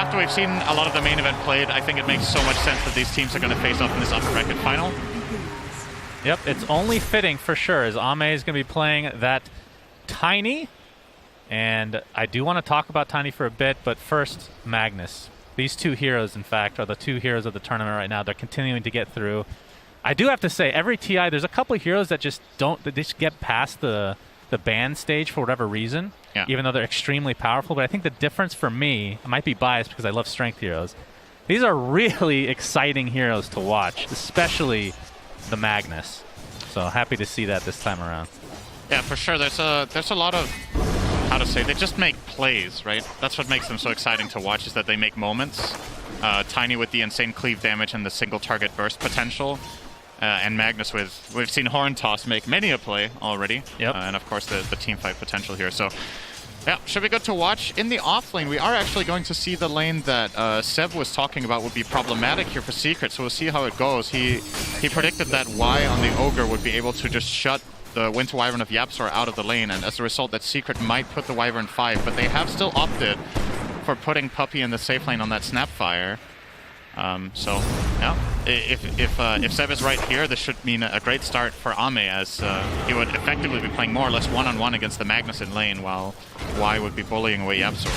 after we've seen a lot of the main event played, I think it makes so much sense that these teams are going to face off in this upper bracket final. Yep, it's only fitting for sure, as Ame is going to be playing that Tiny. And I do want to talk about Tiny for a bit, but first, Magnus. These two heroes, in fact, are the two heroes of the tournament right now. They're continuing to get through. I do have to say, every TI, there's a couple of heroes that just get past the ban stage for whatever reason, even though they're extremely powerful. But I think the difference for me, I might be biased because I love strength heroes, these are really exciting heroes to watch, especially the Magnus. So happy to see that this time around. Yeah, for sure. There's a lot of, how to say, they just make plays, right? That's what makes them so exciting to watch, is that they make moments. Tiny with the insane cleave damage and the single target burst potential. And Magnus we've seen Horn Toss make many a play already. Yep. And of course the team fight potential here. So yeah, should be good to watch. In the off lane, we are actually going to see the lane that Seb was talking about would be problematic here for Secret. So we'll see how it goes. He predicted that Y on the Ogre would be able to just shut the Winter Wyvern of YapzOr out of the lane, and as a result that Secret might put the Wyvern 5, but they have still opted for putting Puppey in the safe lane on that Snapfire. So yeah, if Seb is right here, this should mean a great start for Ame, as he would effectively be playing more or less one-on-one against the Magnus in lane, while Y would be bullying away YapzOr.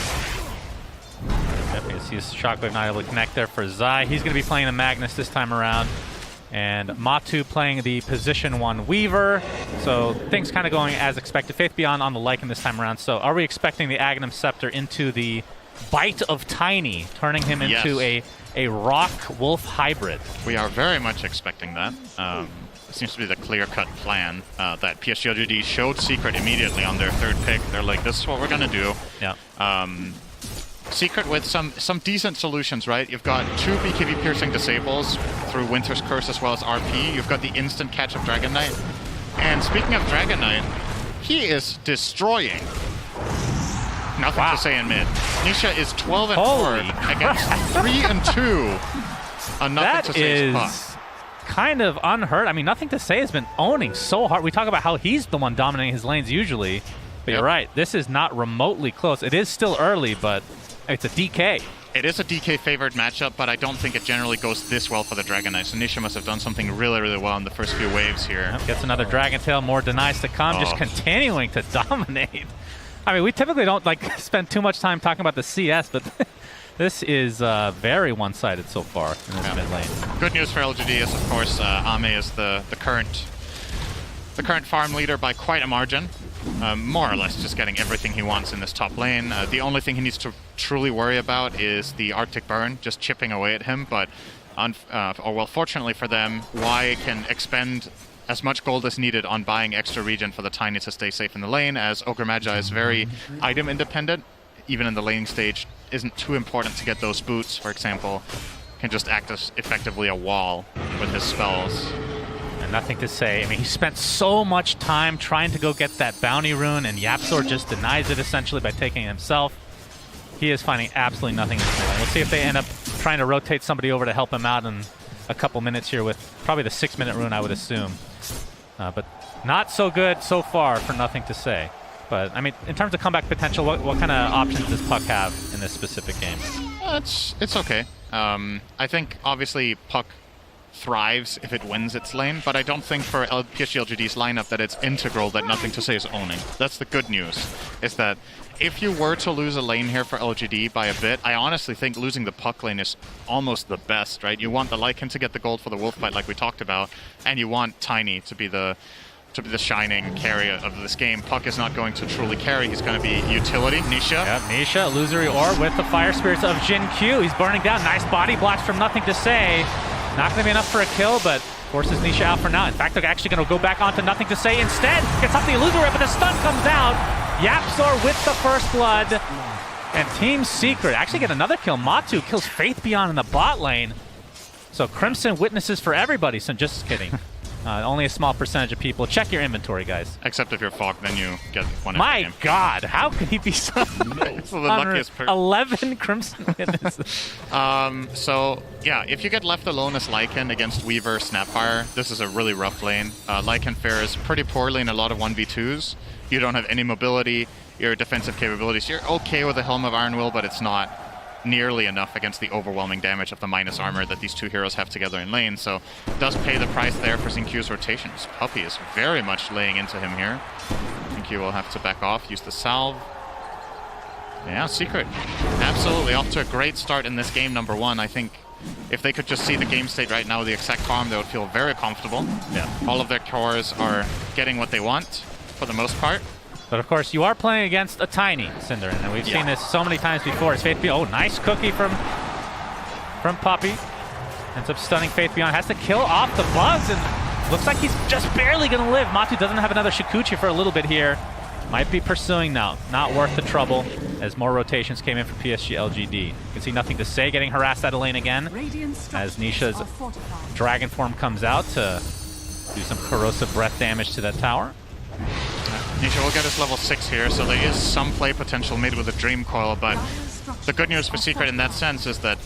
Definitely see Shockwave not able to connect there for Zai. He's going to be playing the Magnus this time around. And Matu playing the position 1 Weaver. So things kind of going as expected. Faith Beyond on the Lycan this time around. So are we expecting the Aghanim Scepter into the bite of Tiny, turning him into a Rock Wolf hybrid? We are very much expecting that. It seems to be the clear-cut plan that PSG LGD showed Secret immediately on their third pick. They're like, this is what we're going to do. Yeah. Secret with some decent solutions, right? You've got 2 BKB piercing disables through Winter's Curse as well as RP. You've got the instant catch of Dragon Knight. And speaking of Dragon Knight, he is destroying. Nothing to say in mid. Nisha is 12 and 4 against 3 and 2 on Nothing to Say's Puck. Kind of unheard. I mean, Nothing to Say has been owning so hard. We talk about how he's the one dominating his lanes usually. But you're right, this is not remotely close. It is still early, but it's a DK. It is a DK-favored matchup, but I don't think it generally goes this well for the Dragon Knight. So Nisha must have done something really, really well in the first few waves here. Yep, gets another Dragon Tail, more denies to come, just continuing to dominate. I mean, we typically don't spend too much time talking about the CS, but this is very one-sided so far in this mid lane. Good news for LGD is, of course, Ame is the current farm leader by quite a margin. More or less just getting everything he wants in this top lane. The only thing he needs to truly worry about is the Arctic Burn, just chipping away at him. But, fortunately for them, Y can expend as much gold as needed on buying extra regen for the Tiny to stay safe in the lane, as Ogre Magi is very item independent. Even in the laning stage, isn't too important to get those boots, for example. Can just act as effectively a wall with his spells. Nothing to say. I mean, he spent so much time trying to go get that bounty rune, and YapzOr just denies it essentially by taking it himself. He is finding absolutely nothing in this lane. We'll see if they end up trying to rotate somebody over to help him out in a couple minutes here with probably the 6-minute rune, I would assume. But not so good so far for Nothing to Say. But, I mean, in terms of comeback potential, what kind of options does Puck have in this specific game? It's okay. I think, obviously, Puck thrives if it wins its lane, but I don't think for PSG LGD's lineup that it's integral that Nothing to Say is owning. That's the good news, is that if you were to lose a lane here for LGD by a bit, I honestly think losing the Puck lane is almost the best, right? You want the Lycan to get the gold for the wolf fight like we talked about, and you want Tiny to be the shining carrier of this game. Puck is not going to truly carry. He's going to be utility. Nisha. Yep, Nisha, illusory orb with the fire spirits of Jin Q. He's burning down. Nice body blast from Nothing to Say. Not going to be enough for a kill, but forces Nisha out for now. In fact, they're actually going to go back onto Nothing to Say instead. Gets off the illusory orb, but the stun comes out. YapzOr with the first blood. And Team Secret actually get another kill. Matu kills Faith Beyond in the bot lane. So Crimson witnesses for everybody. So just kidding. Only a small percentage of people. Check your inventory, guys. Except if you're Fog, then you get one. My God, how could he be so the luckiest person? 11 Crimson witnesses. So yeah, if you get left alone as Lycan against Weaver Snapfire, this is a really rough lane. Lycan fares pretty poorly in a lot of 1v2s. You don't have any mobility. Your defensive capabilities, you're okay with the Helm of Iron Will, but it's not nearly enough against the overwhelming damage of the minus armor that these two heroes have together in lane, so it does pay the price there for Xinq's rotations. Puppey is very much laying into him here. Xinq will have to back off, use the salve. Yeah, Secret absolutely off to a great start in this game, number one. I think if they could just see the game state right now with the exact farm, they would feel very comfortable. Yeah. All of their cores are getting what they want, for the most part. But of course, you are playing against a Tiny, Cinder, and we've seen this so many times before. It's Faith Beyond. Oh, nice cookie from Puppey. Ends up stunning Faith Beyond. Has to kill off the bugs, and looks like he's just barely going to live. Matu doesn't have another Shikuchi for a little bit here. Might be pursuing now. Not worth the trouble as more rotations came in for PSG LGD. You can see Nothing to Say getting harassed out of lane again as Nisha's Dragon Form comes out to do some corrosive breath damage to that tower. Nisha will get his level 6 here, so there is some play potential mid with a Dream Coil, but the good news for Secret in that sense is that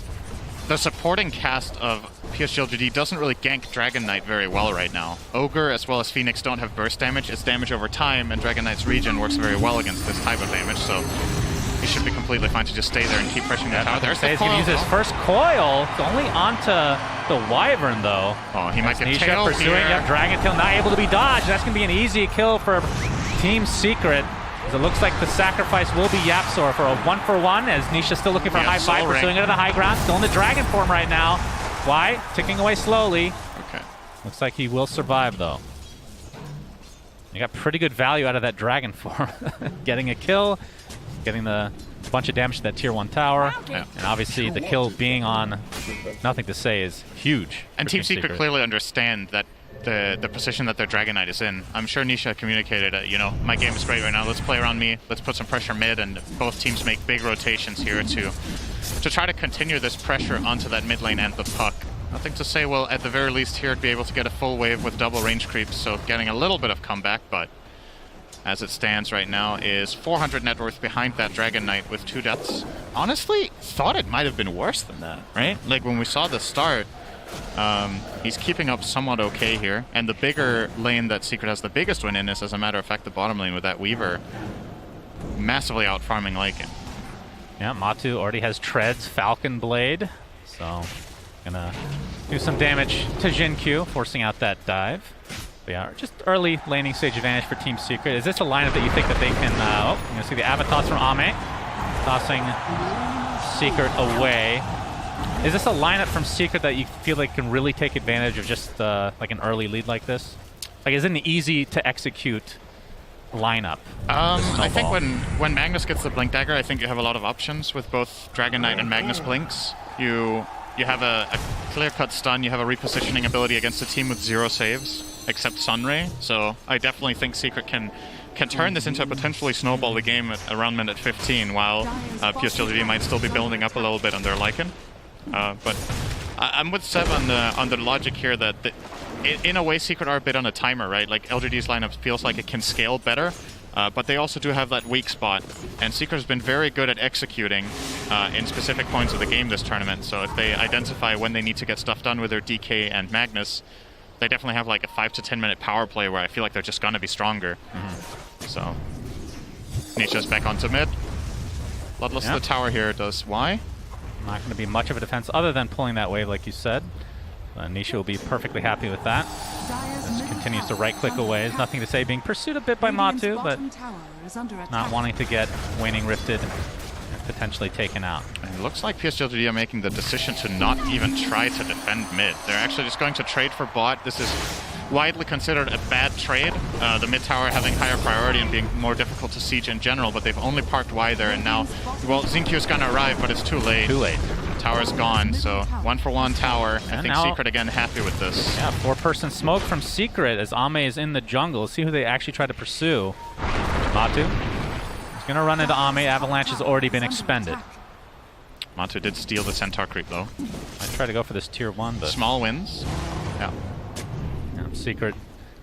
the supporting cast of PSG LGD doesn't really gank Dragon Knight very well right now. Ogre as well as Phoenix don't have burst damage. It's damage over time, and Dragon Knight's regen works very well against this type of damage, so he should be completely fine to just stay there and keep pressuring the tower. There's the He's going to use his first coil. It's only onto the Wyvern, though. Oh, he might get Nisha tailed pursuing. here. Yep, Dragon Tail not able to be dodged. That's going to be an easy kill for Team Secret. As it looks like the sacrifice will be Yapsor for a 1-for-1, as Nisha's still looking for a high five, pursuing it to the high ground. Still in the Dragon Form right now. Why? Ticking away slowly. Okay. Looks like he will survive, though. You got pretty good value out of that Dragon Form. Getting a kill, getting the bunch of damage to that tier 1 tower, and obviously the kill being on Nothing to Say is huge. And Team Secret clearly understand that the position that their Dragon Knight is in. I'm sure Nisha communicated, you know, my game is great right now, let's play around me, let's put some pressure mid, and both teams make big rotations here to try to continue this pressure onto that mid lane and the puck. Nothing to Say will, at the very least here, be able to get a full wave with double range creeps, so getting a little bit of comeback, but as it stands right now is 400 net worth behind that Dragon Knight with 2 deaths. Honestly, thought it might have been worse than that, right? Like when we saw the start, he's keeping up somewhat okay here, and the bigger lane that Secret has the biggest win in is, as a matter of fact, the bottom lane with that Weaver massively out farming Lycan. Yeah, Matu already has Treads, Falcon Blade, so gonna do some damage to Xinq, forcing out that dive. But yeah, just early laning stage advantage for Team Secret. Is this a lineup that you think that they can... oh, you're gonna see the Avatos from Ame, tossing Secret away. Is this a lineup from Secret that you feel like can really take advantage of just like an early lead like this? Like, is it an easy to execute lineup? I think when Magnus gets the Blink Dagger, I think you have a lot of options with both Dragon Knight and Magnus Blinks. You have a clear-cut stun, you have a repositioning ability against a team with 0 saves, except Sunray. So I definitely think Secret can turn this into a potentially snowball game around minute 15, while PSG LGD might still be building up a little bit on their Lycan. But I'm with Seb on the logic here that in a way Secret are a bit on a timer, right? Like LGD's lineup feels like it can scale better, but they also do have that weak spot, and Secret has been very good at executing in specific points of the game this tournament. So if they identify when they need to get stuff done with their DK and Magnus, they definitely have like a 5 to 10 minute power play where I feel like they're just gonna be stronger. So Nisha's back onto mid. Bloodless to the tower here does why? Not going to be much of a defense other than pulling that wave, like you said. Nisha will be perfectly happy with that. Just continues to right-click away. There's Nothing to Say, being pursued a bit by Matu, but not wanting to get Waning Rifted and potentially taken out. And it looks like PSG LGD are making the decision to not even try to defend mid. They're actually just going to trade for bot. This is widely considered a bad trade, the mid tower having higher priority and being more difficult to siege in general, but they've only parked Y there, and now, well, Xinq's gonna arrive, but it's too late. Too late. The tower's gone, so 1-for-1 tower. And I think Secret again happy with this. Yeah, 4-person smoke from Secret as Ame is in the jungle. Let's see who they actually try to pursue. Matu. He's gonna run into Ame. Avalanche has already been expended. Matu did steal the Centaur creep though. I try to go for this tier 1, but... small wins. Yeah. Secret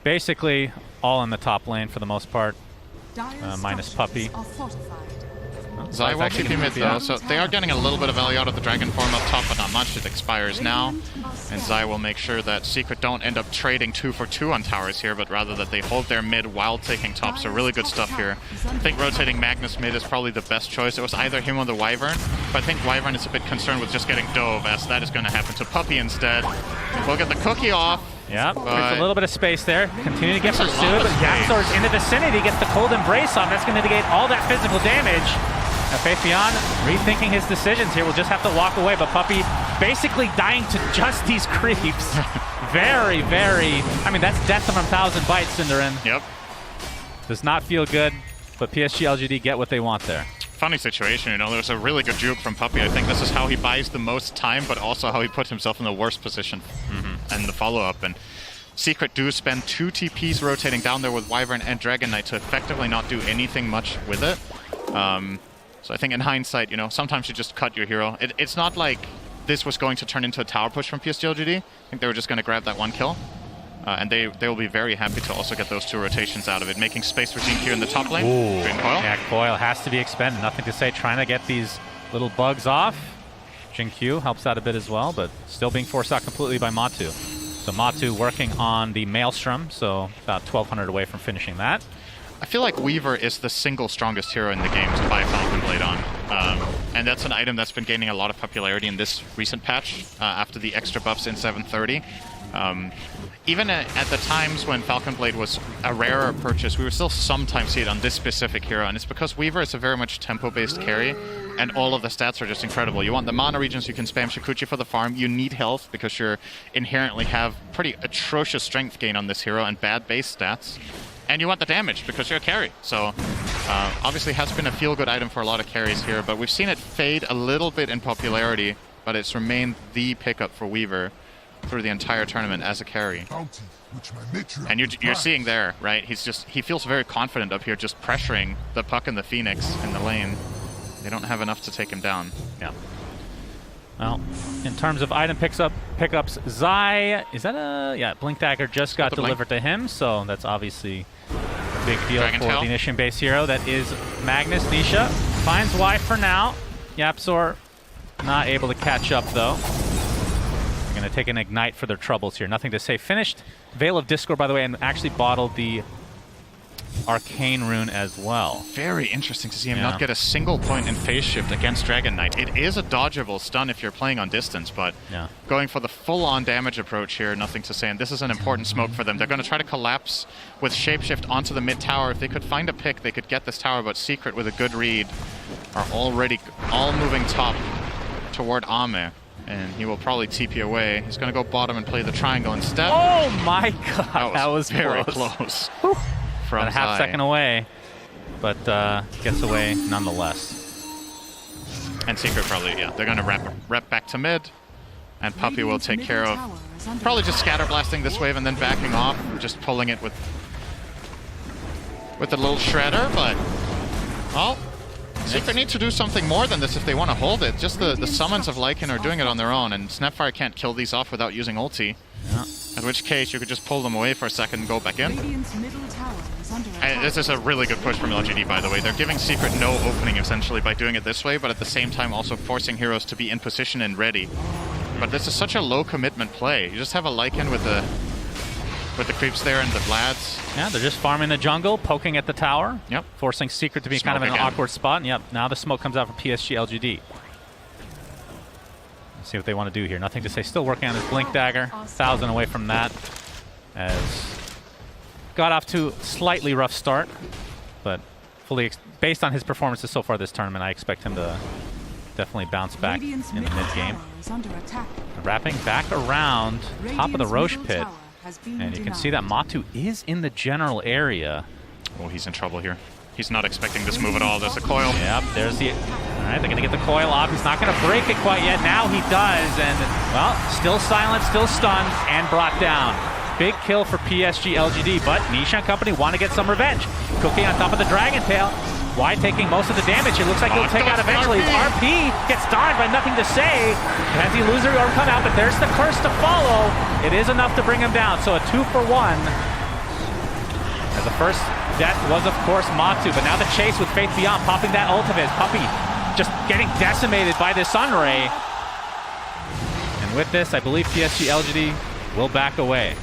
basically all in the top lane for the most part, minus Puppey. Zai will TP mid though, so they are getting a little bit of value out of the Dragon form up top, but not much. It expires now, and Zai will make sure that Secret don't end up trading 2 for 2 on towers here, but rather that they hold their mid while taking top. So really good stuff here. I think rotating Magnus mid is probably the best choice. It was either him or the Wyvern, but I think Wyvern is a bit concerned with just getting dove, as that is going to happen to Puppey instead. We'll get the cookie off. Yeah, there's a little bit of space there. Continue to get pursued, but Yapzor's in the vicinity, gets the cold embrace off. That's going to mitigate all that physical damage. Now Faithion rethinking his decisions here. Will just have to walk away, but Puppey basically dying to just these creeps. Very, very... I mean, that's death from 1,000 bites, Cinderin. Yep. Does not feel good, but PSG LGD get what they want there. Funny situation, you know, there was a really good juke from Puppey. I think this is how he buys the most time, but also how he puts himself in the worst position and the follow-up. And Secret do spend 2 TPs rotating down there with Wyvern and Dragon Knight to effectively not do anything much with it. So I think in hindsight, you know, sometimes you just cut your hero. It's not like this was going to turn into a tower push from PSG LGD. I think they were just going to grab that 1 kill. And they will be very happy to also get those 2 rotations out of it, making space for Jin Q in the top lane. Ooh. Coil. Yeah, Coil has to be expended. Nothing to say, trying to get these little bugs off. Jin Q helps out a bit as well, but still being forced out completely by Matu. So Matu working on the Maelstrom, so about 1,200 away from finishing that. I feel like Weaver is the single strongest hero in the game to buy Falcon Blade on. And that's an item that's been gaining a lot of popularity in this recent patch after the extra buffs in 730. Even at the times when Falcon Blade was a rarer purchase, we would still sometimes see it on this specific hero, and it's because Weaver is a very much tempo-based carry, and all of the stats are just incredible. You want the mana regions, you can spam Shikuchi for the farm, you need health because you inherently have pretty atrocious strength gain on this hero and bad base stats. And you want the damage because you're a carry. So obviously has been a feel-good item for a lot of carries here, but we've seen it fade a little bit in popularity, but it's remained the pickup for Weaver through the entire tournament as a carry. And you're seeing there, right? He feels very confident up here, just pressuring the puck and the Phoenix in the lane. They don't have enough to take him down. Yeah. Well, in terms of item pickups, Zai, is that a... Yeah, Blink Dagger just got delivered to him, so that's obviously a big deal for the Initiation base hero. That is Magnus. Nisha finds Y for now. Yapzor not able to catch up, though. They're going to take an Ignite for their troubles here. Nothing to say. Finished Veil of Discord, by the way, and actually bottled the Arcane Rune as well. Very interesting to see him not get a single point in phase shift against Dragon Knight. It is a dodgeable stun if you're playing on distance, but going for the full-on damage approach here, nothing to say. And this is an important smoke for them. They're going to try to collapse with Shapeshift onto the mid tower. If they could find a pick, they could get this tower, but Secret with a good read are already all moving top toward Ame. And he will probably TP away. He's going to go bottom and play the triangle instead. Oh my god, that was very close. From a half second away, but gets away nonetheless. And Secret probably, they're going to rep back to mid, and Puppey will take care of probably just scatter blasting this wave and then backing off, just pulling it with a little shredder, but well, Secret needs to do something more than this if they want to hold it. Just the summons of Lycan are doing it on their own, and Snapfire can't kill these off without using ulti. Yeah. In which case, you could just pull them away for a second and go back in. And this is a really good push from LGD, by the way. They're giving Secret no opening, essentially, by doing it this way, but at the same time also forcing heroes to be in position and ready. But this is such a low-commitment play. You just have a Lycan with the creeps there and the Vlads. Yeah, they're just farming the jungle, poking at the tower. Yep. Forcing Secret to be kind of in an awkward spot. And yep, now the smoke comes out from PSG LGD. See what they want to do here. Nothing to say. Still working on this Blink Dagger. 1,000 away from that. As got off to a slightly rough start, but fully based on his performances so far this tournament, I expect him to definitely bounce back in the mid game. Wrapping back around top of the Roche pit, and you can see that Matu is in the general area. Oh, he's in trouble here. He's not expecting this move at all. There's a coil. Yep, there's the... All right, they're going to get the coil off. He's not going to break it quite yet. Now he does, and, well, still silent, still stunned, and brought down. Big kill for PSG LGD, but Nisha and company want to get some revenge. Cooking on top of the Dragon Tail. Y taking most of the damage. It looks like he'll take out eventually. RP gets dodged by nothing to say. Has the loser or come out, but there's the curse to follow. It is enough to bring him down, so a 2-for-1. As the first death was, of course, Matu. But now the chase with Faith Beyond, popping that ultimate. Puppey just getting decimated by this Sunray. And with this, I believe PSG LGD will back away.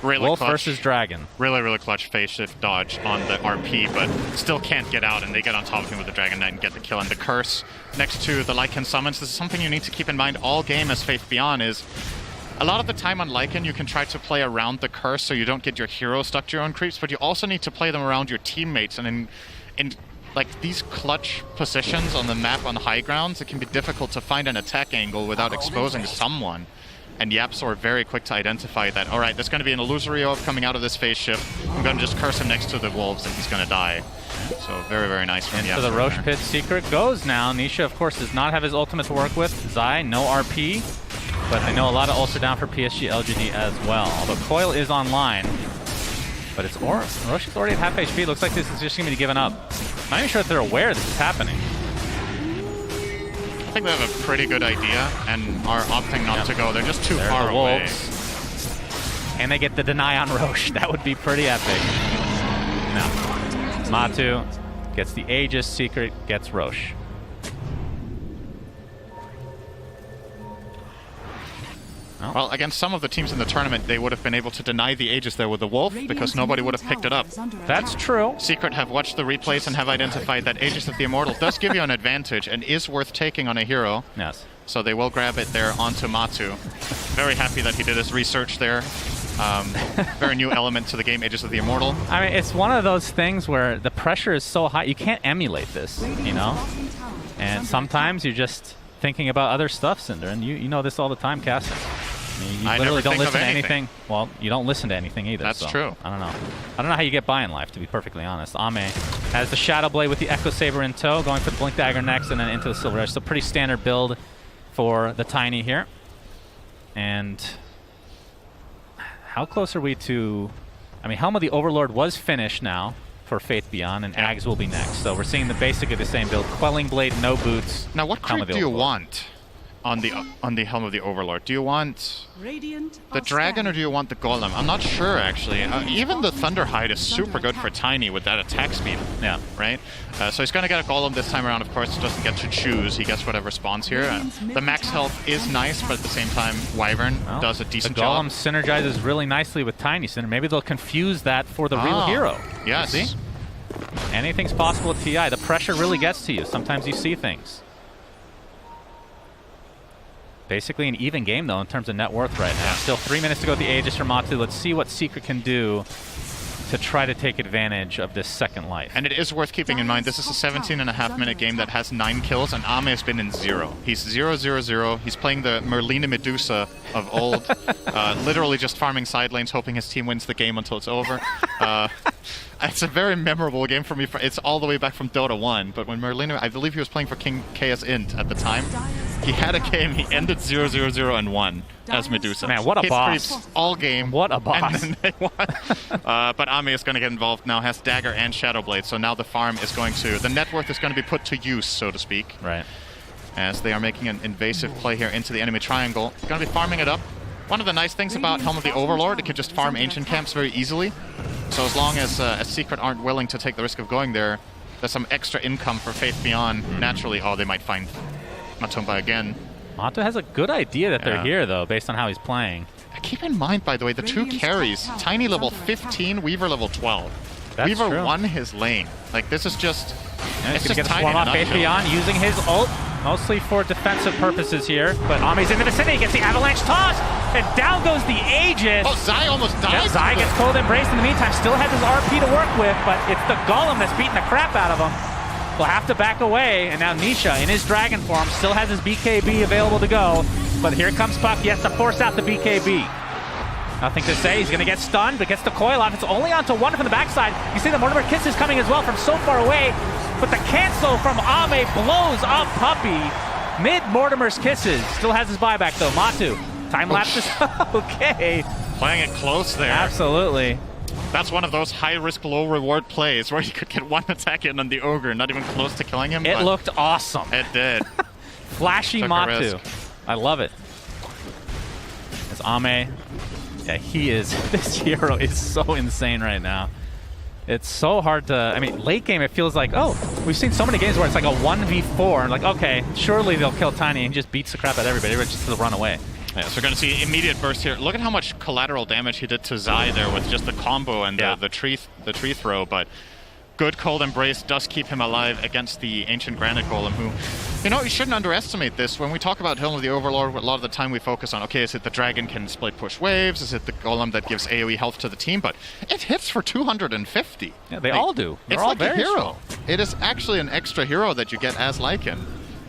Really Wolf clutch. versus Dragon. Really clutch phase shift dodge on the RP, but still can't get out, and they get on top of him with the Dragon Knight and get the kill. And the curse next to the Lycan summons, this is something you need to keep in mind all game as Faith Beyond is a lot of the time on Lycan you can try to play around the curse so you don't get your hero stuck to your own creeps, but you also need to play them around your teammates. And in like these clutch positions on the map on high grounds, it can be difficult to find an attack angle without exposing someone. And Yapsor very quick to identify that, all right, there's going to be an illusory orb coming out of this phase shift. I'm going to just curse him next to the wolves and he's going to die. So very nice from Yapsor. Into the Roche Pit secret goes now. Nisha, of course, does not have his ultimate to work with. Zai, no RP. But I know a lot of ults are down for PSG LGD as well. Although Coil is online. But it's Roche is already at half HP. Looks like this is just going to be given up. I'm not even sure if they're aware this is happening. I think they have a pretty good idea and are opting not to go. They're just too far away. And they get the deny on Roche. That would be pretty epic. No. Matu gets the Aegis secret, gets Roche. Oh. Well, against some of the teams in the tournament, they would have been able to deny the Aegis there with the Wolf because nobody would have picked it up. That's true. Secret have watched the replays and have identified that Aegis of the Immortal does give you an advantage and is worth taking on a hero. Yes. So they will grab it there onto Matu. Very happy that he did his research there. Very new element to the game, Aegis of the Immortal. I mean, it's one of those things where the pressure is so high, you can't emulate this, you know? And sometimes you're just thinking about other stuff, Cinder, and you know this all the time, Cass. I mean, you literally don't listen to anything. Well, you don't listen to anything either. That's true. I don't know. I don't know how you get by in life, to be perfectly honest. Ame has the Shadow Blade with the Echo Saber in tow, going for the Blink Dagger next, and then into the Silver Edge. So pretty standard build for the Tiny here. And how close are we to... I mean, Helm of the Overlord was finished now for Faith Beyond, and Ags will be next. So we're seeing basically the same build. Quelling Blade, no boots. Now, what creep do you want on the Helm of the Overlord? Do you want the Dragon or do you want the Golem? I'm not sure, actually. Even the Thunderhide is super good for Tiny with that attack speed. Yeah. Right? So he's going to get a Golem this time around, of course. He doesn't get to choose. He gets whatever spawns here. The max health is nice, but at the same time, Wyvern does a decent job. The Golem synergizes really nicely with Tiny, Cinder. Maybe they'll confuse that for the real hero. Yes. You see? Anything's possible with TI. The pressure really gets to you. Sometimes you see things. Basically an even game, though, in terms of net worth right now. Still 3 minutes to go with the Aegis for Matu. Let's see what Secret can do to try to take advantage of this second life. And it is worth keeping in mind, this is a 17.5-minute game that has 9 kills, and Ame has been in 0. He's 0-0-0. He's playing the Merlina Medusa of old, literally just farming side lanes, hoping his team wins the game until it's over. It's a very memorable game for me. It's all the way back from Dota 1, but when Merlina, I believe he was playing for King KS Int at the time, he had a game, he ended 0-0-0 and won as Medusa. Man, what a boss. All game. What a boss. And then they won. But Ame is going to get involved now, has Dagger and Shadow Blade, so now the farm is going to, the net worth is going to be put to use, so to speak. Right. As they are making an invasive play here into the enemy triangle. Going to be farming it up. One of the nice things about Helm of the Overlord, it could just farm ancient camps very easily. So as long as Secret aren't willing to take the risk of going there, there's some extra income for Faith Beyond. Naturally, they might find Matumba again. Matu has a good idea that they're here, though, based on how he's playing. Keep in mind, by the way, the 2 carries, Tiny level 15, Weaver level 12. That's Weaver true. won his lane. Like, this is just... He's it's going to just get a swarm off Faith Beyond, using his ult, mostly for defensive purposes here. But Ame's in the vicinity, gets the avalanche toss, and down goes the Aegis. Oh, Zai almost died. Yep, Zai gets cold embraced in the meantime, still has his RP to work with, but it's the Golem that's beating the crap out of him. Will have to back away, and now Nisha, in his dragon form, still has his BKB available to go. But here comes Puck, he has to force out the BKB. Nothing to say, he's going to get stunned, but gets the coil off. It's only onto one from the backside. You see the Mortimer Kiss is coming as well from so far away, but the cancel from Ame blows up Puppey. Mid Mortimer's Kisses. Still has his buyback though. Matu, time lapses. Okay. Playing it close there. Absolutely. That's one of those high-risk, low-reward plays where you could get one attack in on the Ogre, not even close to killing him. It looked awesome. It did. Flashy Matu. I love it. As Ame, yeah, he is, this hero is so insane right now. It's so hard to, I mean, late game it feels like, oh, we've seen so many games where it's like a 1v4, and like, okay, surely they'll kill Tiny, and he just beats the crap out of everybody, just to run away. Yeah, so we're going to see immediate burst here. Look at how much collateral damage he did to Zai there with just the combo and the tree throw, but good Cold Embrace does keep him alive against the Ancient Granite Golem, who, you know, you shouldn't underestimate this. When we talk about Helm of the Overlord, a lot of the time we focus on, okay, is it the dragon can split push waves? Is it the golem that gives AoE health to the team? But it hits for 250. Yeah, they all do. They're it's all like very a hero. strong. It is actually an extra hero that you get as Lycan.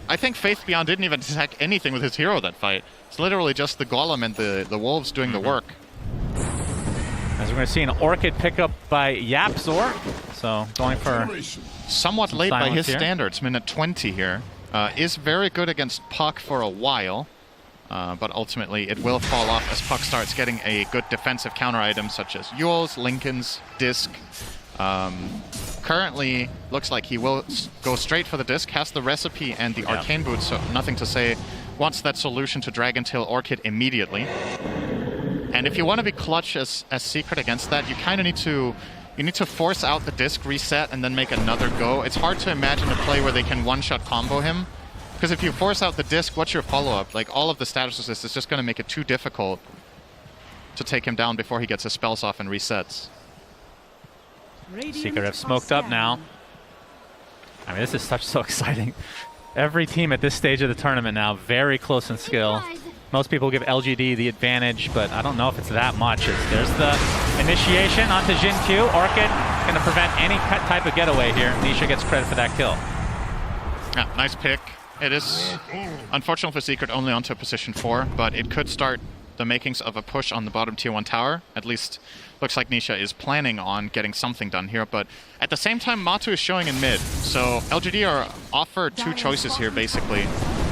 I think Faith Beyond didn't even attack anything with his hero that fight. It's literally just the golem and the wolves doing the work. As we're going to see an Orchid pickup by Yapzor. So going for somewhat late by his here. standards, minute 20 here. Is very good against Puck for a while, but ultimately it will fall off as Puck starts getting a good defensive counter item such as Yule's, Lincoln's, Disc. Currently, looks like he will go straight for the Disc, has the recipe and the Arcane Boot, so nothing to say. Wants that solution to Dragon Tail Orchid immediately. And if you want to be clutch as Secret against that, you kind of need to force out the Disc reset and then make another go. It's hard to imagine a play where they can one-shot combo him, because if you force out the Disc, what's your follow-up? Like, all of the status resist is just going to make it too difficult to take him down before he gets his spells off and resets. Secret have smoked up now. I mean, this is so exciting. Every team at this stage of the tournament now very close in skill. Most people give LGD the advantage, but I don't know if it's that much. There's the initiation onto Jin Q. Orchid going to prevent any type of getaway here. Nisha gets credit for that kill. Yeah, nice pick. It is unfortunate for Secret only onto position 4, but it could start the makings of a push on the bottom tier 1 tower. At least looks like Nisha is planning on getting something done here, but at the same time Matu is showing in mid, so LGD are offered two choices here basically.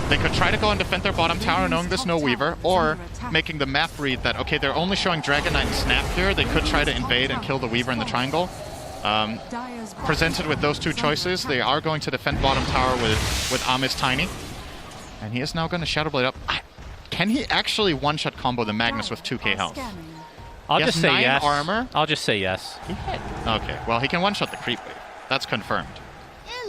They could try to go and defend their bottom tower knowing there's no Weaver, or making the map read that, okay, they're only showing Dragon Knight and Snap here, they could try to invade and kill the Weaver in the triangle. Presented with those two choices, they are going to defend bottom tower with Ami's Tiny. And he is now going to Shadow Blade up. Can he actually one-shot combo the Magnus with 2k health? I'll just say yes. Armor. I'll just say yes. He hit. Okay, well, he can one-shot the creep wave. That's confirmed.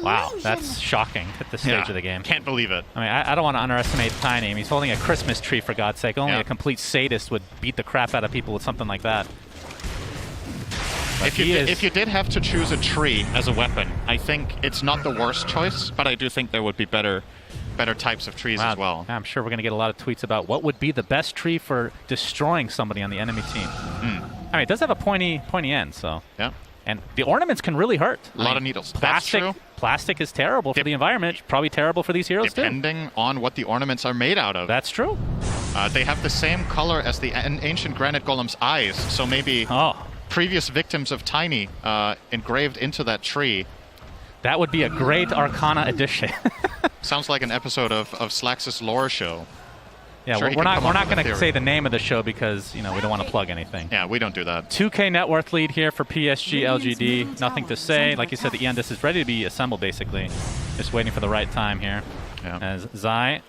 Wow, that's shocking at this stage of the game. Can't believe it. I mean, I don't want to underestimate Tiny. I mean, he's holding a Christmas tree, for God's sake. Only a complete sadist would beat the crap out of people with something like that. If you did have to choose a tree as a weapon, I think it's not the worst choice, but I do think there would be better types of trees as well. I'm sure we're going to get a lot of tweets about what would be the best tree for destroying somebody on the enemy team. I mean, it does have a pointy end, so. Yeah. And the ornaments can really hurt. A lot of needles. Plastic, That's true. Plastic is terrible for the environment. Probably terrible for these heroes, Depending on what the ornaments are made out of. That's true. They have the same color as the Ancient Granite Golem's eyes, so maybe previous victims of Tiny engraved into that tree. That would be a great Arcana addition. Sounds like an episode of Slax's lore show. Yeah, sure we're not going to say the name of the show because, you know, we don't want to plug anything. Yeah, we don't do that. 2K net worth lead here for PSG LGD. Nothing to say. Like you said, the Eondis is ready to be assembled, basically. Just waiting for the right time here. Yeah. As Zai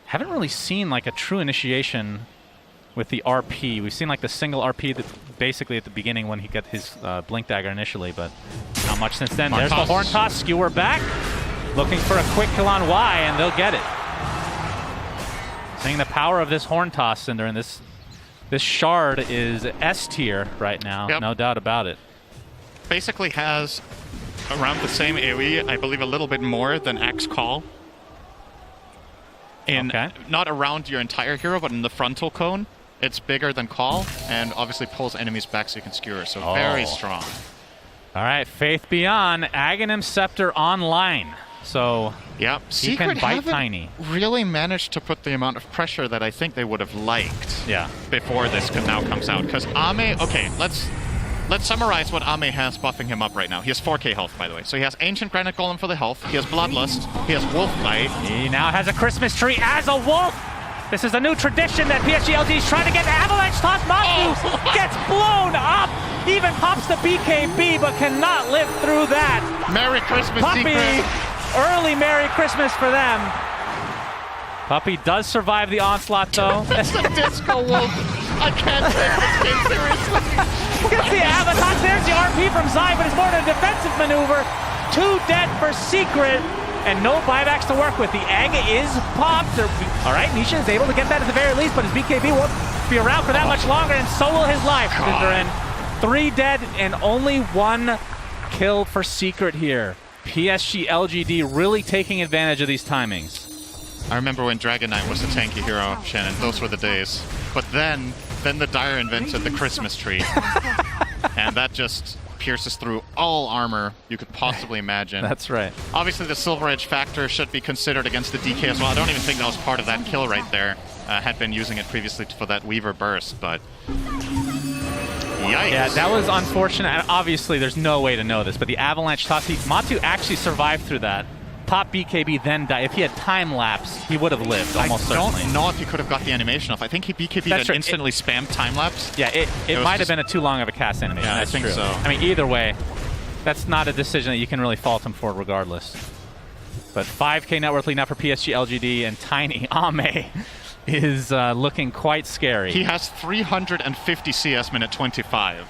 haven't really seen like a true initiation with the RP. We've seen like the single RP that basically at the beginning when he got his Blink Dagger initially, but not much since then. There's the Horn Toss. Skewer back. Looking for a quick kill on Y, and they'll get it. Seeing the power of this Horn Toss, Cinder, and this shard is S tier right now, no doubt about it. Basically has around the same AoE, I believe a little bit more than Axe Call. Not around your entire hero, but in the frontal cone. It's bigger than Call, and obviously pulls enemies back so you can skewer, so very strong. All right, Faith Beyond, Aghanim Scepter online. So he can bite Tiny. Really managed to put the amount of pressure that I think they would have liked before this now comes out. Because Ame, okay, let's summarize what Ame has buffing him up right now. He has 4k health, by the way. So he has Ancient Granite Golem for the health. He has Bloodlust. He has Wolf Bite. He now has a Christmas tree as a wolf. This is a new tradition that PSG LGD is trying to get. Avalanche Toss. Matu gets blown up. Even pops the BKB, but cannot live through that. Merry Christmas, Puppy. Secret. Early Merry Christmas for them. Puppy does survive the onslaught, though. That's a Disco Wolf. I can't take this game seriously. Gets the avatar. There's the RP from Zai, but it's more than a defensive maneuver. 2 dead for Secret, and no buybacks to work with. The egg is popped. All right, Nisha is able to get that at the very least, but his BKB won't be around for that much longer, and so will his life. Cinderin, 3 dead and only 1 kill for Secret here. PSG LGD really taking advantage of these timings. I remember when Dragon Knight was the tanky hero, Shannon. Those were the days. But then the Dire invented the Christmas tree. And that just pierces through all armor you could possibly imagine. That's right. Obviously, the Silver Edge factor should be considered against the DK as well. I don't even think that was part of that kill right there. Had been using it previously for that Weaver burst, but... Yikes. Yeah, that was unfortunate. And obviously, there's no way to know this, but the Avalanche toss, Matu actually survived through that. Pop BKB, then die. If he had time lapse, he would have lived, almost certainly. I don't know if he could have got the animation off. I think he BKB'd and instantly spammed time lapse. Yeah, it might have been too long of a cast animation. Yeah, that's I think true. so. I mean, either way, that's not a decision that you can really fault him for regardless. But 5K net worth lead now for PSG LGD, and Tiny Ame is looking quite scary. He has 350 CS minute 25.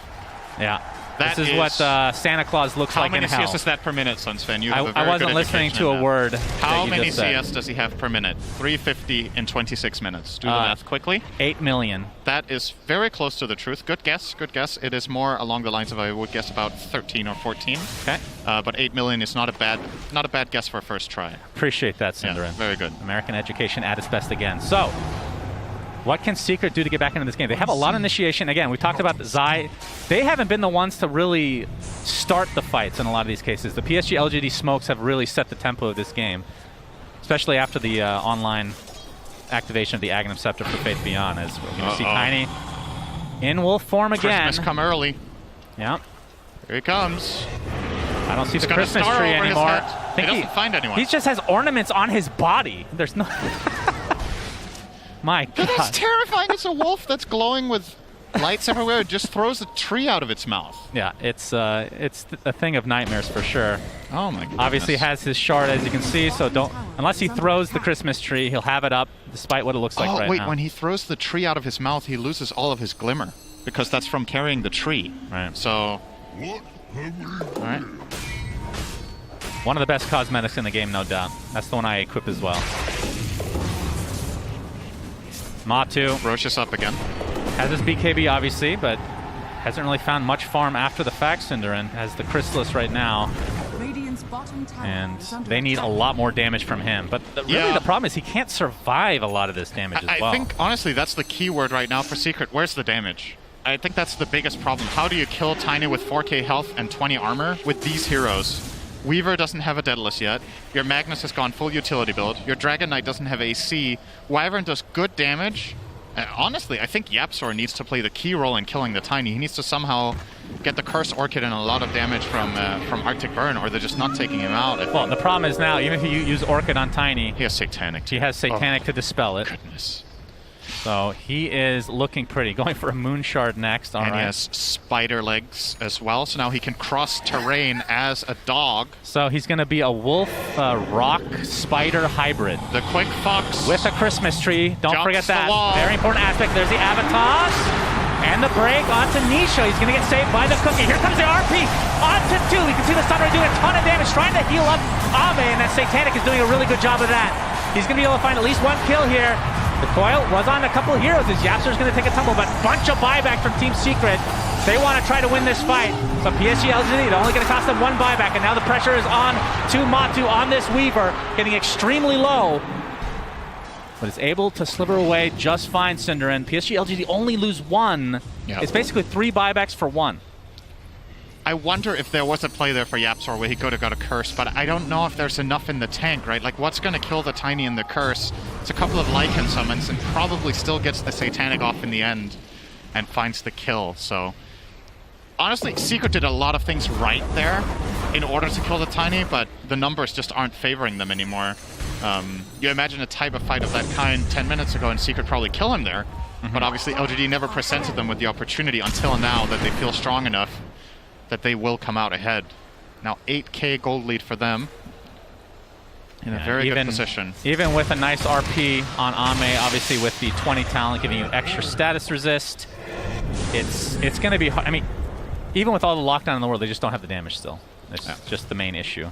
Yeah. This is what Santa Claus looks like in hell. How many CS is that per minute, Sunsfan? You have a very I wasn't listening to a word. How many CS does he have per minute? 350 in 26 minutes. Do the math quickly. 8 million. That is very close to the truth. Good guess, good guess. It is more along the lines of, I would guess, about 13 or 14. Okay. But 8 million is not a bad guess for a first try. Appreciate that, Cinderin. Yeah, very good. American education at its best again. So, what can Secret do to get back into this game? They have a lot of initiation. Again, we talked about the Zai. They haven't been the ones to really start the fights in a lot of these cases. The PSG LGD smokes have really set the tempo of this game, especially after the online activation of the Aghanim Scepter for Faith Beyond, as we're going to see Tiny in wolf form again. Christmas come early. Yep. Here he comes. I don't see the Christmas tree anymore. He doesn't find anyone. He just has ornaments on his body. There's no... My God. That's terrifying. It's a wolf that's glowing with lights everywhere. It just throws a tree out of its mouth. Yeah, it's a thing of nightmares for sure. Oh my goodness. Obviously has his shard, as you can see, so don't... Unless he throws the Christmas tree, he'll have it up, despite what it looks like right now. Oh, wait, when he throws the tree out of his mouth, he loses all of his glimmer, because that's from carrying the tree. Right. So... All right. One of the best cosmetics in the game, no doubt. That's the one I equip as well. Matu. Roche's up again. Has his BKB, obviously, but hasn't really found much farm after the fact. Cinderin has the Chrysalis right now. And they need a lot more damage from him. But really the problem is he can't survive a lot of this damage as well. I think, honestly, that's the key word right now for Secret. Where's the damage? I think that's the biggest problem. How do you kill Tiny with 4K health and 20 armor with these heroes? Weaver doesn't have a Daedalus yet. Your Magnus has gone full utility build. Your Dragon Knight doesn't have AC. Wyvern does good damage. Honestly, I think Yapsor needs to play the key role in killing the Tiny. He needs to somehow get the Curse Orchid and a lot of damage from Arctic Burn, or they're just not taking him out. Well, the problem is now, even if you use Orchid on Tiny... He has Satanic. He has Satanic to dispel it. Goodness. So he is looking pretty. Going for a Moon Shard next. All right. He has spider legs as well, so now he can cross terrain as a dog. So he's going to be a wolf rock spider hybrid. The Quick Fox. With a Christmas tree. Don't forget that. Wall. Very important aspect. There's the Avatar. And the break onto Nisha. He's going to get saved by the cookie. Here comes the RP. Onto 2. You can see the Sunray doing a ton of damage, trying to heal up Ame, and that Satanic is doing a really good job of that. He's going to be able to find at least 1 kill here. The coil was on a couple of heroes as Yapster's going to take a tumble, but bunch of buyback from Team Secret. They want to try to win this fight. So PSG LGD, they're only going to cost them 1 buyback, and now the pressure is on to Matu on this Weaver, getting extremely low. But is able to sliver away just fine, Cinderin. PSG LGD only lose 1. Yep. It's basically 3 buybacks for 1. I wonder if there was a play there for Yapsor where he could have got a curse, but I don't know if there's enough in the tank, right? Like, what's going to kill the Tiny in the curse? It's a couple of Lycan summons and probably still gets the Satanic off in the end and finds the kill. So, honestly, Secret did a lot of things right there in order to kill the Tiny, but the numbers just aren't favoring them anymore. You imagine a type of fight of that kind 10 minutes ago and Secret probably kill him there, but obviously LGD never presented them with the opportunity until now that they feel strong enough that they will come out ahead. Now 8K gold lead for them. In a very good position. Even with a nice RP on Ame, obviously with the 20 talent giving you extra status resist. it's going to be hard. I mean, even with all the lockdown in the world, they just don't have the damage still. It's just the main issue.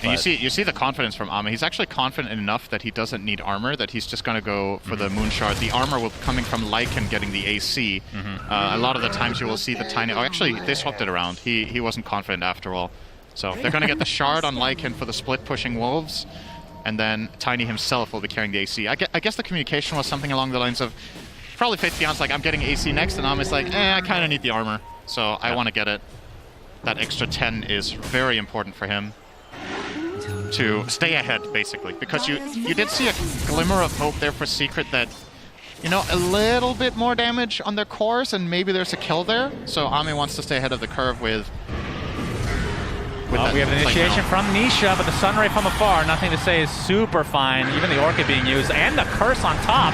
And you see the confidence from Ame. He's actually confident enough that he doesn't need armor, that he's just going to go for the Moon Shard. The armor will coming from Lycan getting the AC. A lot of the times you will see the Tiny... Oh, actually, they swapped it around. He wasn't confident after all. So they're going to get the Shard on Lycan for the split pushing Wolves, and then Tiny himself will be carrying the AC. I guess the communication was something along the lines of... Probably Faith Beyond's like, I'm getting AC next, and Ame's like, I kind of need the armor, so I want to get it. That extra 10 is very important for him to stay ahead, basically, because you did see a glimmer of hope there for Secret that, you know, a little bit more damage on their cores and maybe there's a kill there. So Ame wants to stay ahead of the curve with that. We have an initiation from Nisha, but the Sunray from afar, nothing to say, is super fine. Even the Orchid being used and the Curse on top.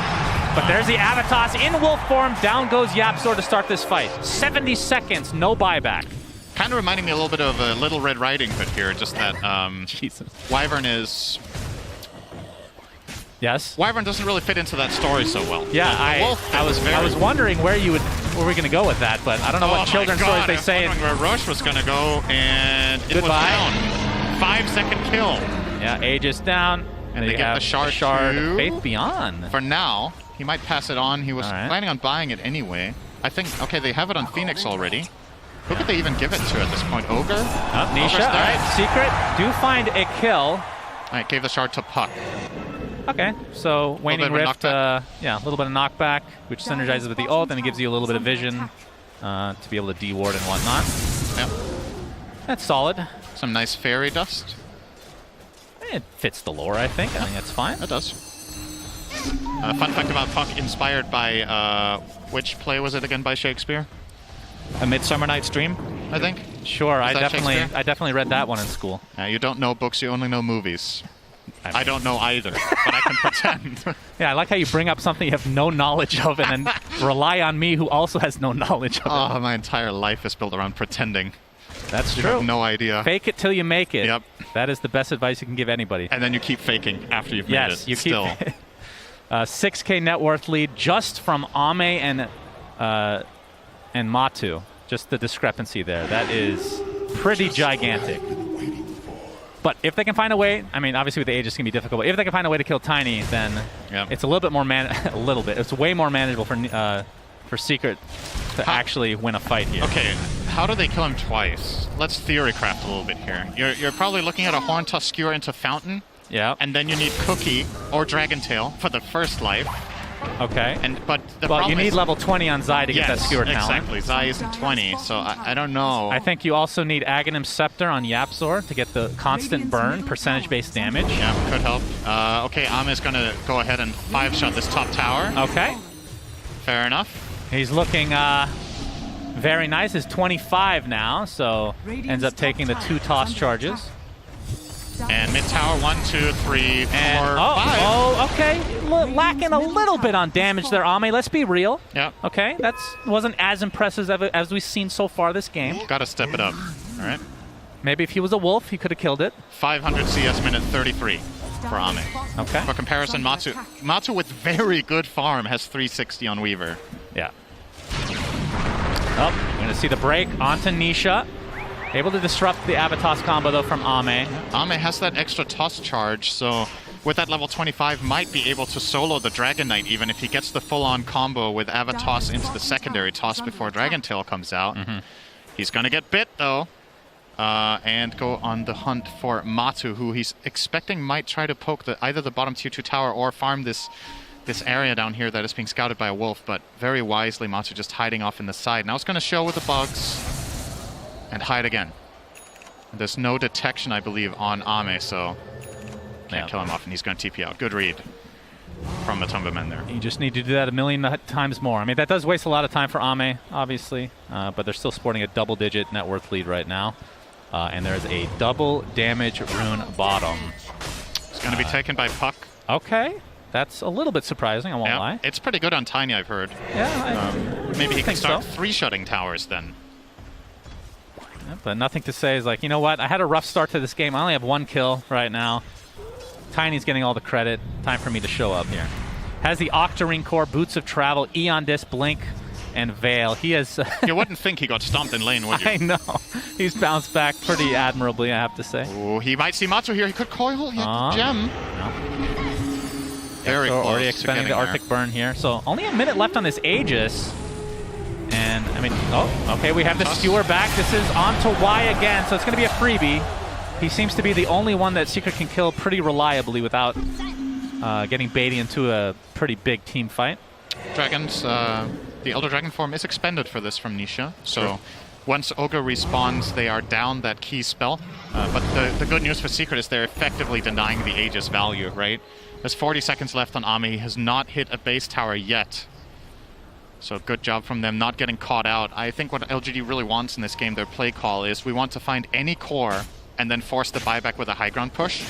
But there's the Avatos in wolf form. Down goes Yapzor to start this fight. 70 seconds, no buyback. Kind of reminding me a little bit of a Little Red Riding Hood here, just that Jesus. Wyvern is... Yes? Wyvern doesn't really fit into that story so well. Yeah, I was wondering where we were going to go with that, but I don't know what children's stories they say. I was wondering where Rush was going to go, and it was down. 5-second kill. Yeah, Aegis down. And they get the shard too. Faith Beyond. For now, he might pass it on. He was planning on buying it anyway. I think, okay, they have it on Phoenix already. Who could they even give it to at this point? Ogre? Nisha. All right, Secret do find a kill. All right, gave the shard to Puck. Okay, so Waning Rift, yeah, a little bit of knockback, which synergizes with the ult, and it gives you a little bit of vision to be able to de-ward and whatnot. Yep. That's solid. Some nice fairy dust. It fits the lore, I think. I think that's fine. It does. Fun fact about Puck, inspired by, which play was it again by Shakespeare? A Midsummer Night's Dream, I think. Sure, I definitely read that one in school. You don't know books, you only know movies. I don't know either, but I can pretend. Yeah, I like how you bring up something you have no knowledge of and then rely on me who also has no knowledge of it. Oh, my entire life is built around pretending. That's true. You have no idea. Fake it till you make it. Yep. That is the best advice you can give anybody. And then you keep faking after you've made it. You still. Keep 6K net worth lead just from Ame and Matu. Just the discrepancy there. That is pretty gigantic. But if they can find a way, I mean, obviously with the Aegis, it's going to be difficult, but if they can find a way to kill Tiny, then it's a little bit more it's way more manageable for Secret to actually win a fight here. Okay, how do they kill him twice? Let's theory craft a little bit here. You're probably looking at a Horn Tusk Skewer into Fountain. Yeah. And then you need Cookie or Dragon Tail for the first life. Okay. But the problem you need level 20 on Zai to get that Skewer talent. Exactly. Zai isn't 20, so I don't know. I think you also need Aghanim Scepter on Yapzor to get the constant burn, percentage-based damage. Yeah, could help. Okay, Ame's going to go ahead and 5-shot this top tower. Okay. Fair enough. He's looking very nice. He's 25 now, so ends up taking the 2 toss charges. And mid tower, 1, 2, 3, 4, 5. Oh, okay. Lacking a little bit on damage there, Ame. Let's be real. Yeah. Okay, that wasn't as impressive as we've seen so far this game. Got to step it up. All right. Maybe if he was a wolf, he could have killed it. 500 CS minute 33 for Ame. Okay. For comparison, Matu with very good farm has 360 on Weaver. Yeah. Oh, we're going to see the break onto Nisha. Able to disrupt the Avatos combo, though, from Ame. Ame has that extra toss charge, so with that level 25, might be able to solo the Dragon Knight, even if he gets the full-on combo with Avatos into the secondary toss before Dragon Tail comes out. He's going to get bit, though, and go on the hunt for Matu, who he's expecting might try to poke either the bottom tier 2 tower or farm this area down here that is being scouted by a wolf, but very wisely, Matu just hiding off in the side. Now it's going to show with the bugs. And hide again. There's no detection, I believe, on Ame, so can't kill him off, and he's going to TP out. Good read from Matumba Men there. You just need to do that a million times more. I mean, that does waste a lot of time for Ame, obviously, but they're still sporting a double-digit net worth lead right now. And there's a double damage rune bottom. It's going to be taken by Puck. Okay. That's a little bit surprising, I won't lie. It's pretty good on Tiny, I've heard. Yeah, maybe he can start 3-shutting towers then. But nothing to say is like, you know what? I had a rough start to this game. I only have 1 kill right now. Tiny's getting all the credit. Time for me to show up here. Has the Octarine Core, Boots of Travel, Eon Disc, Blink, And Vale, he has... You wouldn't think he got stomped in lane, would you? I know. He's bounced back pretty admirably, I have to say. Oh, he might see Matsu here. He could coil. He had the gem. No. Very close. Already expending the Arctic Burn here. So only a minute left on this Aegis. And, I mean, oh, okay, we have the Skewer back. This is on to Y again, so it's going to be a freebie. He seems to be the only one that Secret can kill pretty reliably without getting baited into a pretty big team fight. Dragons, the Elder Dragon form is expended for this from Nisha, so once Ogre respawns, they are down that key spell. But the good news for Secret is they're effectively denying the Aegis value, right? There's 40 seconds left on Ame. He has not hit a base tower yet. So good job from them not getting caught out. I think what LGD really wants in this game, their play call, is we want to find any core and then force the buyback with a high ground push.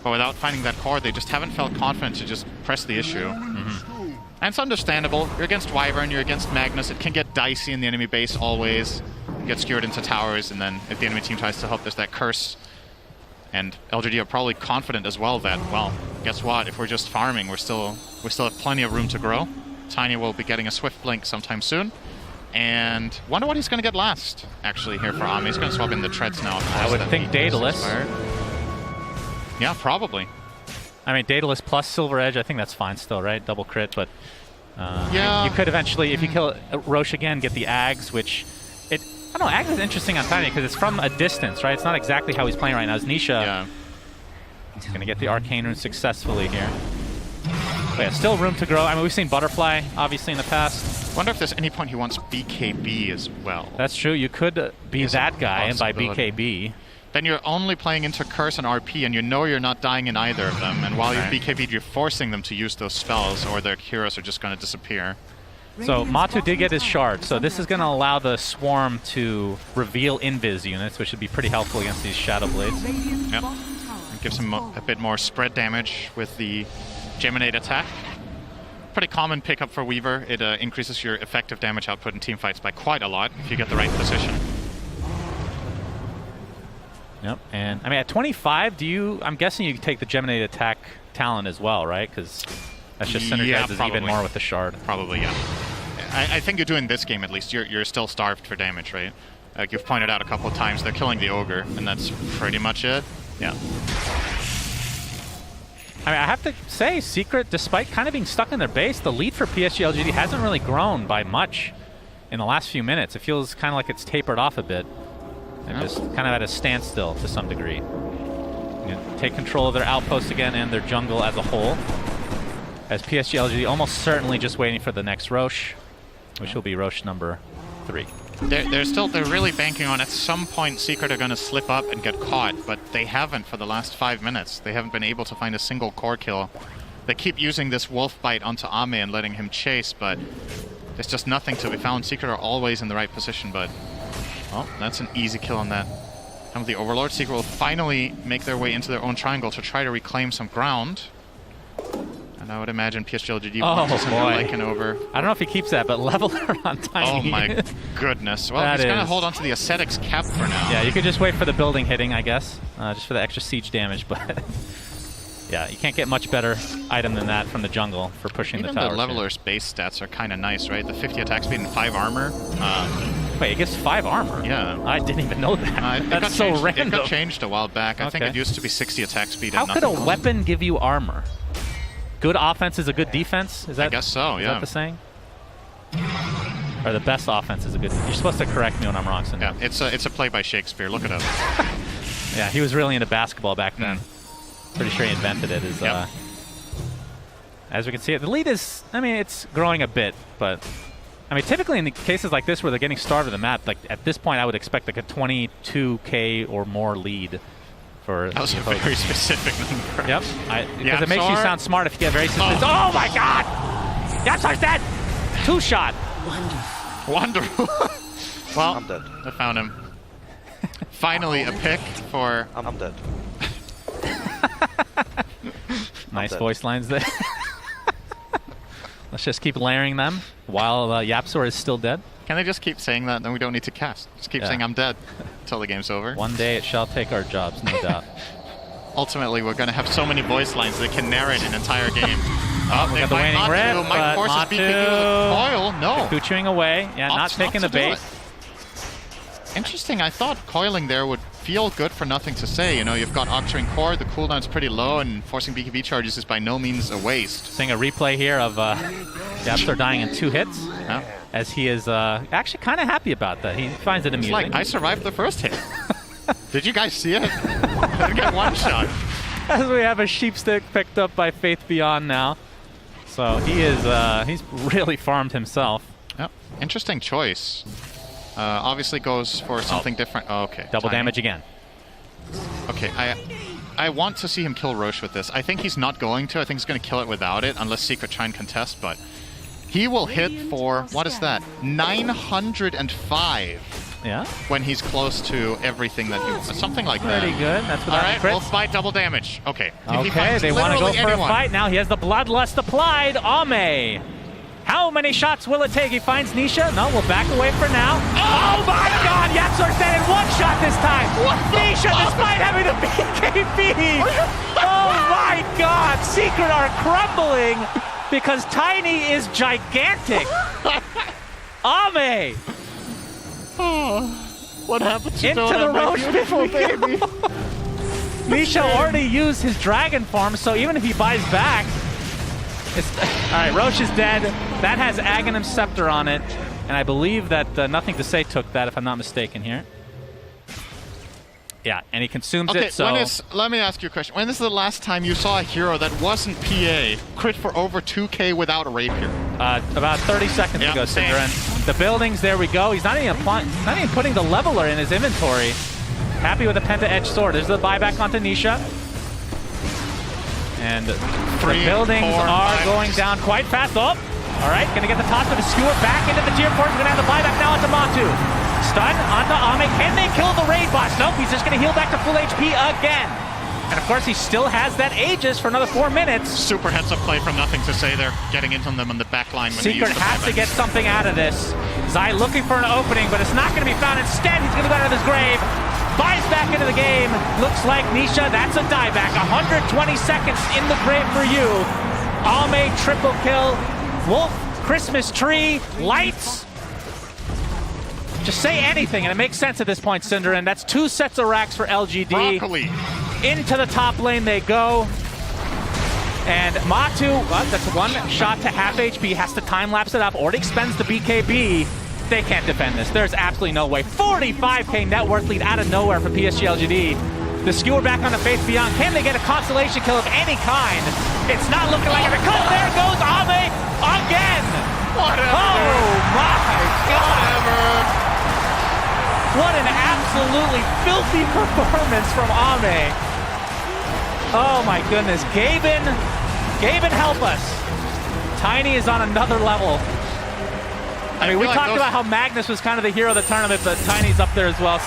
But without finding that core, they just haven't felt confident to just press the issue. And it's understandable. You're against Wyvern, you're against Magnus. It can get dicey in the enemy base always. You get skewered into towers, and then if the enemy team tries to help, there's that curse. And LGD are probably confident as well that, well, guess what? If we're just farming, we still have plenty of room to grow. Tiny will be getting a Swift Blink sometime soon. And wonder what he's going to get last, actually, here for Ame. He's going to swap in the treads now. I would think Daedalus. Yeah, probably. I mean, Daedalus plus Silver Edge, I think that's fine still, right? Double crit, but yeah. You could eventually, if you kill Roche again, get the Ags, which... I don't know, Ags is interesting on Tiny because it's from a distance, right? It's not exactly how he's playing right now. As Nisha is going to get the Arcane Rune successfully here. But yeah, still room to grow. I mean, we've seen Butterfly, obviously, in the past. Wonder if there's any point he wants BKB as well. That's true. You could be that guy and buy BKB. Then you're only playing into Curse and RP, and you know you're not dying in either of them. And while you're BKB'd, you're forcing them to use those spells, or their heroes are just going to disappear. So Matu did get his shard, so this is going to allow the Swarm to reveal Invis units, which should be pretty helpful against these Shadow Blades. Yep. It gives him a bit more spread damage with the Geminate attack. Pretty common pickup for Weaver. It increases your effective damage output in team fights by quite a lot if you get the right position. Yep, and I mean at 25, I'm guessing you can take the Geminate attack talent as well, right? Because that just synergizes even more with the shard. Probably, yeah. I think you do in this game at least. You're still starved for damage, right? Like you've pointed out a couple of times, they're killing the Ogre, and that's pretty much it. Yeah. I mean, I have to say, Secret, despite kind of being stuck in their base, the lead for PSG LGD hasn't really grown by much in the last few minutes. It feels kind of like it's tapered off a bit. They're just kind of at a standstill to some degree. Take control of their outpost again and their jungle as a whole. As PSG LGD almost certainly just waiting for the next Roche, which will be Roche number 3. They're really banking on at some point Secret are going to slip up and get caught, but they haven't for the last 5 minutes. They haven't been able to find a single core kill. They keep using this wolf bite onto Ame and letting him chase, but there's just nothing to be found. Secret are always in the right position, but oh, that's an easy kill on that. Some of the Overlord. Secret will finally make their way into their own triangle to try to reclaim some ground. And I would imagine PSG LGD wants to like an over. I don't know if he keeps that, but Leveler on Tiny. Oh my goodness. Well, he's going to hold on to the Ascetics cap for now. Yeah, you could just wait for the building hitting, I guess, just for the extra siege damage, but yeah, you can't get much better item than that from the jungle for pushing the towers. Even the Leveler's base stats are kind of nice, right? The 50 attack speed and 5 armor. Wait, it gets 5 armor? Yeah. I didn't even know that. That's so random. It got changed a while back. I think it used to be 60 attack speed and nothing else. How could a weapon give you armor? Good offense is a good defense? Is that, I guess so, yeah. Is that the saying? Or the best offense is a good... You're supposed to correct me when I'm wrong, Cindy. Yeah, it's a play by Shakespeare. Look it up. Yeah, he was really into basketball back then. Pretty sure he invented it. As we can see, the lead is... I mean, it's growing a bit, but... I mean, typically in the cases like this where they're getting starved of the map, like at this point I would expect like a 22k or more lead. That was a very specific number. Yep. Because it makes you sound smart if you get very specific. Oh my god! Yapsar's dead! 2-shot! Wonderful. Well, I'm dead. I found him. Finally a pick for... I'm dead. Nice voice lines there. Let's just keep layering them while Yapsor is still dead. Can they just keep saying that? Then we don't need to cast. Just keep saying I'm dead until the game's over. One day it shall take our jobs, no doubt. Ultimately, we're going to have so many voice lines that can narrate an entire game. Oh, we got the waning rip, Might but force his BKB with a coil. No. Kuchuing away. Yeah, not taking the bait. Interesting. I thought coiling there would feel good for Nothing to Say. You know, you've got Octarine Core, the cooldown's pretty low, and forcing BKB charges is by no means a waste. Seeing a replay here of Yapster dying in 2 hits, as he is actually kind of happy about that. He finds it amusing. It's like, I survived the first hit. Did you guys see it? I didn't get one shot. As we have a sheepstick picked up by Faith Beyond now. So he is, he's really farmed himself. Yep. Interesting choice. Obviously goes for something different. Oh, okay. Double damage again. Okay, I want to see him kill Roche with this. I think he's not going to. I think he's going to kill it without it, unless Secret try and contest, but he will hit for, what is that? 905. Yeah. When he's close to everything that he... Something like that. Pretty good. That's without Alright, crits. we'll fight double damage. Okay. Okay, they want to go for a fight now. He has the Bloodlust applied. Ame. How many shots will it take? He finds Nisha. No, we'll back away for now. Oh my god! Yapsor's dead in 1 shot this time! Nisha, despite having the BKB! Oh my god! Secret are crumbling because Tiny is gigantic! Ame! Oh, what happened to into the Roche baby? Nisha already used his dragon form, so even if he buys back, alright, Roche is dead. That has Aghanim's Scepter on it, and I believe that Nothing to Say took that, if I'm not mistaken here. Yeah, and he consumes it, so... Let me ask you a question. When is the last time you saw a hero that wasn't PA crit for over 2k without a rapier? About 30 seconds ago, Cinderin. The buildings, there we go. He's not even putting the leveler in his inventory. Happy with the Penta-Edge Sword. There's the buyback onto Nisha. And the buildings are going down quite fast. Oh, all right, gonna get the toss of the skewer back into the tier 4. He's gonna have the buyback now onto Matu. Stun onto Ame. Can they kill the raid boss? Nope, he's just gonna heal back to full HP again. And of course, he still has that Aegis for another 4 minutes. Super heads-up play from Nothing to Say. They're getting into them on the back line. Secret has to get something out of this. Zai looking for an opening, but it's not gonna be found. Instead, he's gonna go out of his grave. Buys back into the game. Looks like Nisha, that's a dieback. 120 seconds in the grave for you. Ame, triple kill. Wolf, Christmas tree, lights. Just say anything, and it makes sense at this point, Cinderin. That's 2 sets of racks for LGD. Broccoli. Into the top lane they go. And Matu, well, that's 1 shot to half HP. Has to time-lapse it up. Already expends the BKB. They can't defend this. There's absolutely no way. 45k net worth lead out of nowhere for PSG LGD. The skewer back on the Faith Beyond. Can they get a constellation kill of any kind? It's not looking like it because there goes Ame again. Whatever. Oh my god. What an absolutely filthy performance from Ame. Oh my goodness. Gaben, help us. Tiny is on another level. I mean, we talked about how Magnus was kind of the hero of the tournament, but Tiny's up there as well.